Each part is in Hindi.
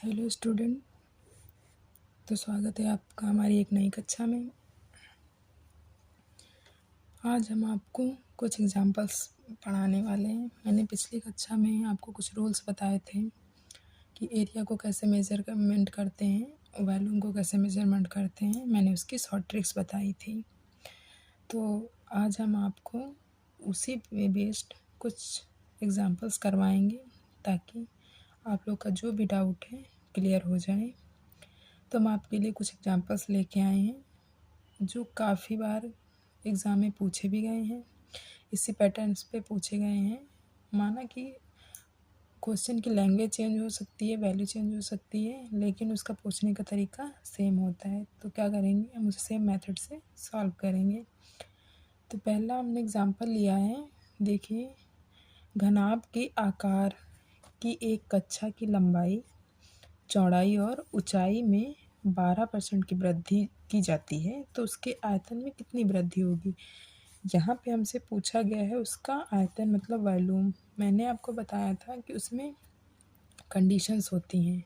Hello student. तो स्वागत है आपका हमारी एक नई कक्षा में। आज हम आपको कुछ एग्जांपल्स पढ़ाने वाले हैं। मैंने पिछली कक्षा में आपको कुछ रूल्स बताए थे कि एरिया को कैसे मेजरमेंट करते हैं, वॉल्यूम को कैसे मेजरमेंट करते हैं। मैंने उसकी शॉर्ट ट्रिक्स बताई थी। तो आज हम आपको उसी पे बेस्ड कुछ एग्जांपल्स करवाएंगे ताकि आप लोग का जो भी डाउट है क्लियर हो जाए। तो हम आपके लिए कुछ एग्जांपल्स लेके आए हैं जो काफ़ी बार एग्ज़ाम में पूछे भी गए हैं, इसी पैटर्न्स पे पूछे गए हैं। माना कि क्वेश्चन की लैंग्वेज चेंज हो सकती है, वैल्यू चेंज हो सकती है, लेकिन उसका पूछने का तरीका सेम होता है। तो क्या करेंगे, हम उसे सेम मेथड से सॉल्व करेंगे। तो पहला हमने एग्ज़ाम्पल लिया है, देखिए, घनाभ के आकार की एक कक्षा की लंबाई, चौड़ाई और ऊंचाई में 12% की वृद्धि की जाती है तो उसके आयतन में कितनी वृद्धि होगी। यहाँ पे हमसे पूछा गया है उसका आयतन मतलब वॉल्यूम। मैंने आपको बताया था कि उसमें कंडीशंस होती हैं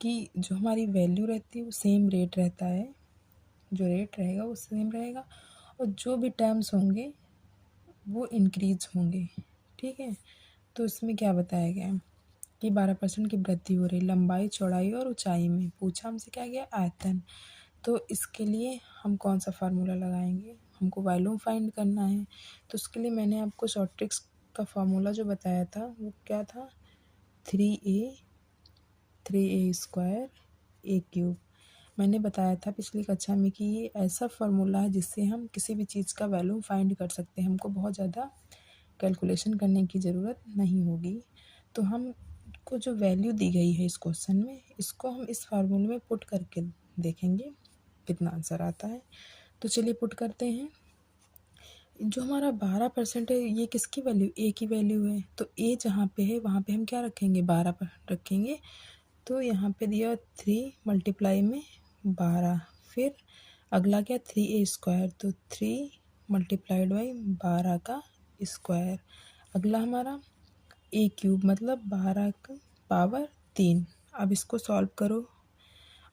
कि जो हमारी वैल्यू रहती है वो सेम रेट रहता है, जो रेट रहेगा वो सेम रहेगा और जो भी टर्म्स होंगे वो इंक्रीज होंगे। ठीक है, तो इसमें क्या बताया गया है कि 12% की वृद्धि हो रही लंबाई, चौड़ाई और ऊंचाई में। पूछा हमसे क्या गया, आयतन। तो इसके लिए हम कौन सा फार्मूला लगाएंगे, हमको वॉल्यूम फाइंड करना है। तो उसके लिए मैंने आपको शॉर्ट ट्रिक्स का फार्मूला जो बताया था वो क्या था, 3a ए क्यूब। मैंने बताया था पिछली कक्षा में कि ये ऐसा फार्मूला है जिससे हम किसी भी चीज़ का वैल्यूम फाइंड कर सकते हैं, हमको बहुत ज़्यादा कैलकुलेशन करने की ज़रूरत नहीं होगी। तो हमको जो वैल्यू दी गई है इस क्वेश्चन में, इसको हम इस फार्मूले में पुट करके देखेंगे कितना आंसर आता है। तो चलिए पुट करते हैं। जो हमारा 12% है ये किसकी वैल्यू, ए की वैल्यू है। तो ए जहाँ पे है वहाँ पे हम क्या रखेंगे, 12 पर रखेंगे। तो यहाँ पे दिया 3 मल्टीप्लाई में 12, फिर अगला क्या, 3a², तो 3 मल्टीप्लाइड बाई 12 का स्क्वायर। अगला हमारा ए क्यूब मतलब 12 का पावर 3। अब इसको सॉल्व करो,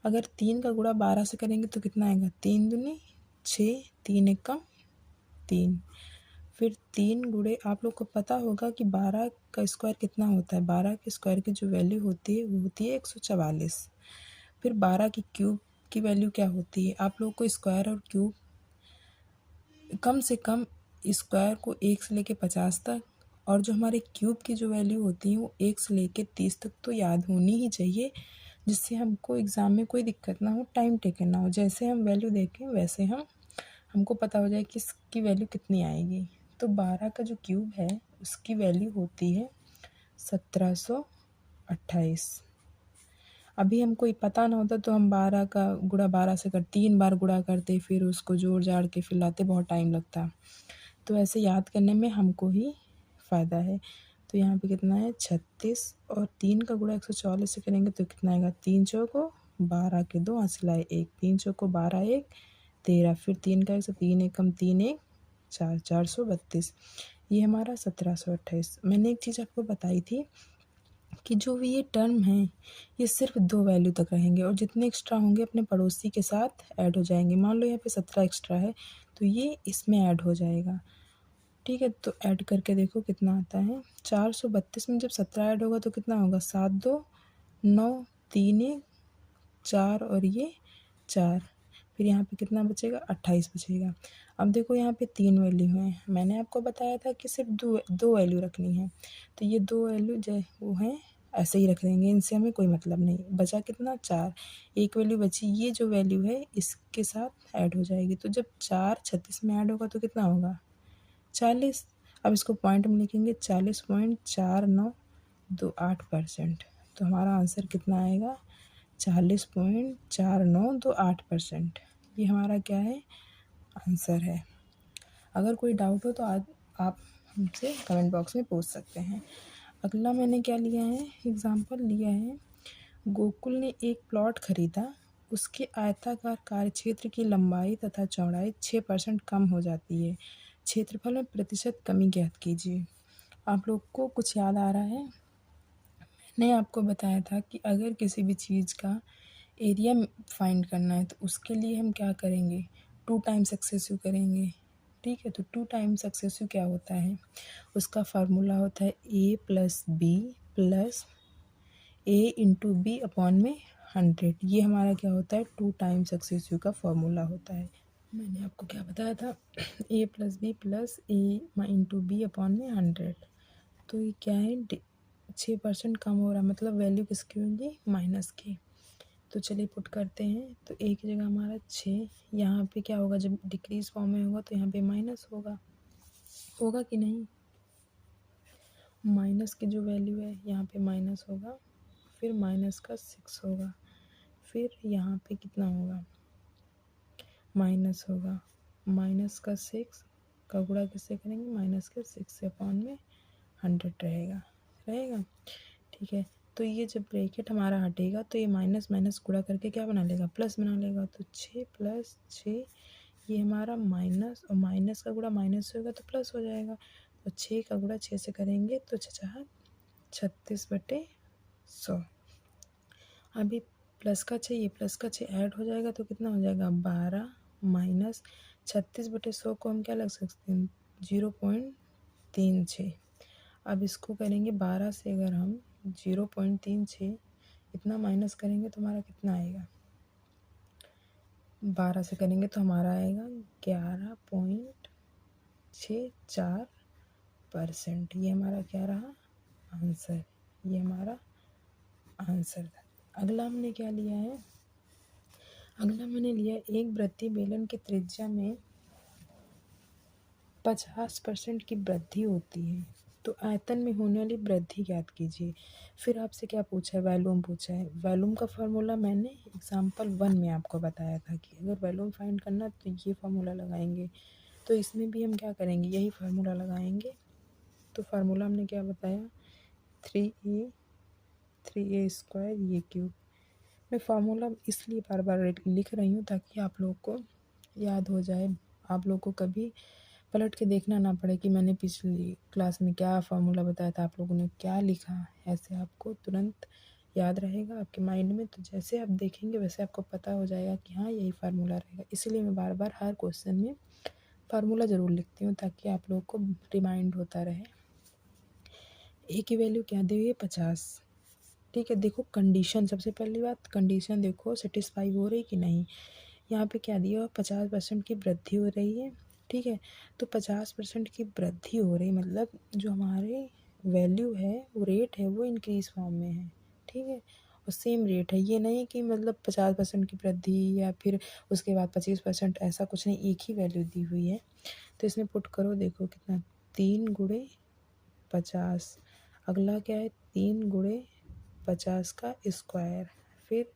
अगर 3 का गुणा 12 से करेंगे तो कितना आएगा, 3 दूनी 6, 3 एकम 3, फिर 3 गुणे, आप लोग को पता होगा कि 12 का स्क्वायर कितना होता है। 12 के स्क्वायर की जो वैल्यू होती है वो होती है 144। फिर 12 की क्यूब की वैल्यू क्या होती है, आप लोग को स्क्वायर और क्यूब कम से कम स्क्वायर को 1 से लेके 50 तक और जो हमारे क्यूब की जो वैल्यू होती है वो 1 से लेके 30 तक तो याद होनी ही चाहिए, जिससे हमको एग्ज़ाम में कोई दिक्कत ना हो, टाइम टेकन ना हो। जैसे हम वैल्यू देखें वैसे हमको पता हो जाए कि इसकी वैल्यू कितनी आएगी। तो 12 का जो क्यूब है उसकी वैल्यू होती है 1728। अभी हमको ये पता ना होता तो हम 12 का गुणा 12 से 3 बार गुणा करते, फिर उसको जोड़ जाड़ के फिर लाते, बहुत टाइम लगता। तो ऐसे याद करने में हमको ही फ़ायदा है। तो यहाँ पे कितना है 36 और 3 का गुणा 144 से करेंगे तो कितना आएगा, 3 चौको 12 के 2 हासिलाए 1, 3 चौको 12 1 13, फिर 3 का 103 एकम 3 1 4, 432। ये हमारा 1728। मैंने एक चीज़ आपको बताई थी कि जो भी ये टर्म है ये सिर्फ 2 वैल्यू तक रहेंगे और जितने एक्स्ट्रा होंगे अपने पड़ोसी के साथ ऐड हो जाएंगे। मान लो यहाँ पे 17 एक्स्ट्रा है तो ये इसमें ऐड हो जाएगा। ठीक है, तो ऐड करके देखो कितना आता है, 432 में जब 17 ऐड होगा तो कितना होगा, 7 2 9 3 1 4 और ये 4, फिर यहाँ पे कितना बचेगा, 28 बचेगा। अब देखो यहाँ पे 3 वैल्यू हैं, मैंने आपको बताया था कि सिर्फ दो वैल्यू रखनी है। तो ये 2 वैल्यू जो वो हैं ऐसे ही रख देंगे, इनसे हमें कोई मतलब नहीं। बचा कितना, 4, एक वैल्यू बची, ये जो वैल्यू है इसके साथ ऐड हो जाएगी। तो जब 4 36 में ऐड होगा तो कितना होगा, 40। अब इसको पॉइंट में लिखेंगे, 40.4928%। तो हमारा आंसर कितना आएगा, 40.4928%। ये हमारा क्या है, आंसर है। अगर कोई डाउट हो तो आज आप हमसे कमेंट बॉक्स में पूछ सकते हैं। अगला मैंने क्या लिया है, एग्जाम्पल लिया है, गोकुल ने एक प्लॉट खरीदा, उसके आयताकार कार्यक्षेत्र की लंबाई तथा चौड़ाई 6% कम हो जाती है, क्षेत्रफल में प्रतिशत कमी ज्ञात कीजिए। आप लोग को कुछ याद आ रहा है, मैंने आपको बताया था कि अगर किसी भी चीज़ का एरिया फाइंड करना है तो उसके लिए हम क्या करेंगे, 2 टाइम्स सक्सेसिव करेंगे। ठीक है, तो 2 टाइम्स सक्सेसिव क्या होता है, उसका फार्मूला होता है a plus B plus a into B upon में 100। ये हमारा क्या होता है, 2 टाइम्स सक्सेसिव का फार्मूला होता है। मैंने आपको क्या बताया था, a plus B plus A into B upon में 100। तो ये क्या है, 6% कम हो रहा है, मतलब वैल्यू किसकी होगी, माइनस की। तो चलिए पुट करते हैं, तो एक जगह हमारा 6, यहाँ पे क्या होगा, जब डिक्रीज फॉर्म में होगा तो यहाँ पे माइनस होगा, होगा कि नहीं, माइनस की जो वैल्यू है यहाँ पे माइनस होगा, फिर माइनस का 6 होगा, फिर यहाँ पे कितना होगा, माइनस होगा, माइनस का 6 का गुणा किससे करेंगे, माइनस के 6 से अपॉन में 100 रहेगा, रहेगा। ठीक है, तो ये जब ब्रैकेट हमारा हटेगा तो ये माइनस माइनस गुणा करके क्या बना लेगा, प्लस बना लेगा। तो 6 प्लस 6 ये हमारा माइनस, और माइनस का गुणा माइनस से होगा तो प्लस हो जाएगा। तो 6 का गुणा 6 से करेंगे तो 36/100। अभी प्लस का 6, ये प्लस का 6 ऐड हो जाएगा तो कितना हो जाएगा, 12 माइनस 36/100 को हम क्या लग सकते हैं, 0.36। अब इसको करेंगे 12 से, अगर हम 0.36 इतना माइनस करेंगे तो हमारा कितना आएगा, 12 से करेंगे तो हमारा आएगा 11.64%। ये हमारा क्या रहा, आंसर, ये हमारा आंसर था। अगला हमने क्या लिया है, अगला मैंने लिया एक वृत्तीय बेलन की त्रिज्या में 50% की वृद्धि होती है, तो आयतन में होने वाली वृद्धि ज्ञात कीजिए। फिर आपसे क्या पूछा है, वॉल्यूम पूछा है। वॉल्यूम का फार्मूला मैंने एग्जाम्पल 1 में आपको बताया था कि अगर वॉल्यूम फाइंड करना तो ये फार्मूला लगाएंगे, तो इसमें भी हम क्या करेंगे, यही फार्मूला लगाएंगे। तो फार्मूला हमने क्या बताया, 3a ये क्यूब। मैं फार्मूला इसलिए बार बार लिख रही हूँ ताकि आप लोग को याद हो जाए, आप लोग को कभी पलट के देखना ना पड़े कि मैंने पिछली क्लास में क्या फार्मूला बताया था, आप लोगों ने क्या लिखा। ऐसे आपको तुरंत याद रहेगा आपके माइंड में, तो जैसे आप देखेंगे वैसे आपको पता हो जाएगा कि हाँ यही फार्मूला रहेगा। इसलिए मैं बार बार हर क्वेश्चन में फार्मूला ज़रूर लिखती हूँ ताकि आप लोग को रिमाइंड होता रहे। ए की वैल्यू क्या दी हुई है, 50। ठीक है, देखो कंडीशन, सबसे पहली बात कंडीशन देखो सेटिस्फाई हो रही कि नहीं। यहाँ पे क्या दिया, 50% की वृद्धि हो रही है। ठीक है, तो 50% की वृद्धि हो रही मतलब जो हमारे वैल्यू है, वो रेट है, वो इंक्रीज फॉर्म में है। ठीक है, और सेम रेट है, ये नहीं कि मतलब 50% की वृद्धि या फिर उसके बाद 25%, ऐसा कुछ नहीं, एक ही वैल्यू दी हुई है। तो इसमें पुट करो, देखो कितना, 3 × 50। अगला क्या है, 3 × 50 का स्क्वायर, फिर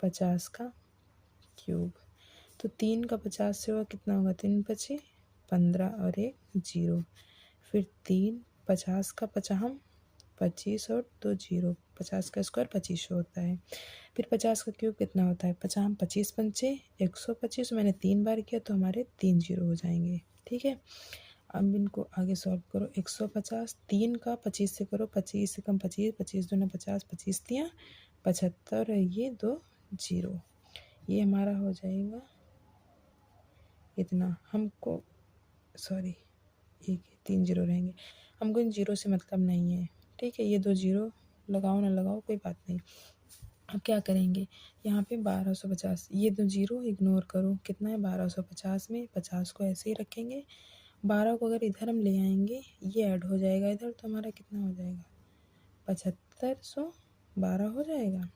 50 का क्यूब। तो 3 का 50 से होगा कितना होगा, 3×5 = 15 और एक 0। फिर 3 50 का 50 25 और 2 0, 50 का स्क्वायर 25 होता है। फिर 50 का क्यूब कितना होता है, 50 25×5 125, मैंने 3 बार किया तो हमारे 3 0 हो जाएंगे। ठीक है, अब इनको आगे सॉल्व करो। 150, 3 का 25 से करो, 25 से कम 25, 25 दूना 50, 25 तियाँ 75, ये 2 0, ये हमारा हो जाएगा इतना। हमको सॉरी, एक 3 0 रहेंगे, हमको इन 0 से मतलब नहीं है। ठीक है, ये 2 0 लगाओ ना लगाओ कोई बात नहीं। अब क्या करेंगे, यहाँ पे 1250, ये 2 0 इग्नोर करो, कितना है 1250 में 50 को ऐसे ही रखेंगे। 12 को अगर इधर हम ले आएंगे, ये ऐड हो जाएगा इधर, तो हमारा कितना हो जाएगा, 7512 हो जाएगा।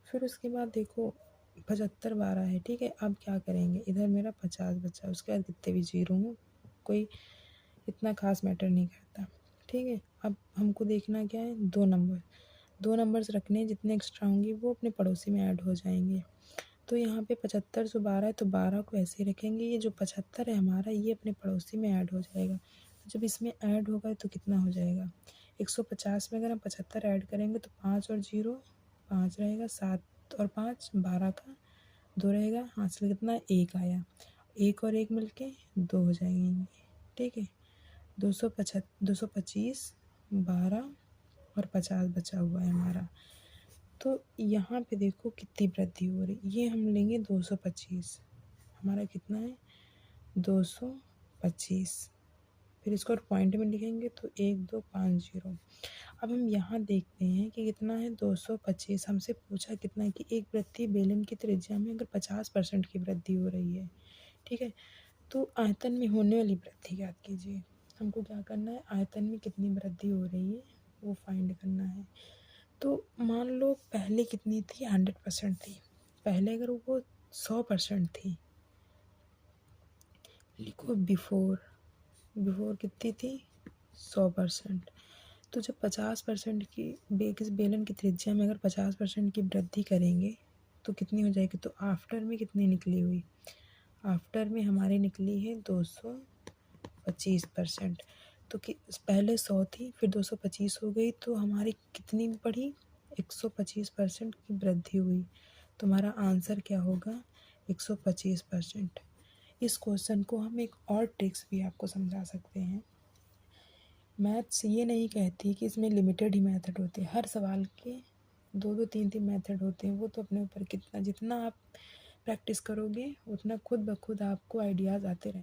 फिर उसके बाद देखो 75 12 है। ठीक है, अब क्या करेंगे, इधर मेरा 50 बचा, उसके बाद कितने भी 0 हों कोई इतना खास मैटर नहीं करता। ठीक है, अब हमको देखना क्या है, 2 नंबर्स रखने हैं, जितने एक्स्ट्रा होंगे वो अपने पड़ोसी में ऐड हो जाएंगे। तो यहाँ पे 75 जो 12 है, तो 12 को ऐसे ही रखेंगे, ये जो 75 है हमारा, ये अपने पड़ोसी में ऐड हो जाएगा। तो जब इसमें ऐड होगा तो कितना हो जाएगा, 150 में अगर हम 75 ऐड करेंगे तो 5 और 0 5 रहेगा, 7 और 5 12 का 2 रहेगा, हासिल कितना 1 आया, 1 और 1 मिलके 2 हो जाएंगे। ठीक है, 225 12 और 50 बचा हुआ है हमारा। तो यहाँ पे देखो कितनी वृद्धि हो रही, ये हम लेंगे 225, हमारा कितना है 225, फिर इसको पॉइंट में लिखेंगे तो 1250। अब हम यहाँ देखते हैं कि कितना है 225, हमसे पूछा कितना है कि एक वृत्तीय बेलन की त्रिज्या में अगर 50% की वृद्धि हो रही है, ठीक है, तो आयतन में होने वाली वृद्धि ज्ञात कीजिए। हमको क्या करना है, आयतन में कितनी वृद्धि हो रही है वो फाइंड करना है। तो मान लो पहले कितनी थी, 100% थी, पहले अगर वो 100% थी, लिखो बिफोर कितनी थी 100%। तो जब 50% की किस बेलन की त्रिज्या में अगर 50% की वृद्धि करेंगे तो कितनी हो जाएगी, तो आफ्टर में कितनी निकली हुई, आफ्टर में हमारी निकली है 225%। तो कि पहले 100 थी फिर 225 हो गई, तो हमारी कितनी बढ़ी 125% की वृद्धि हुई। तो हमारा आंसर क्या होगा 125%। इस क्वेश्चन को हम एक और ट्रिक्स भी आपको समझा सकते हैं। मैथ्स ये नहीं कहती कि इसमें लिमिटेड ही मेथड होते हैं, हर सवाल के 2-2 3-3 मेथड होते हैं। वो तो अपने ऊपर जितना आप प्रैक्टिस करोगे उतना खुद ब खुद आपको आइडियाज़ आते रहेंगे।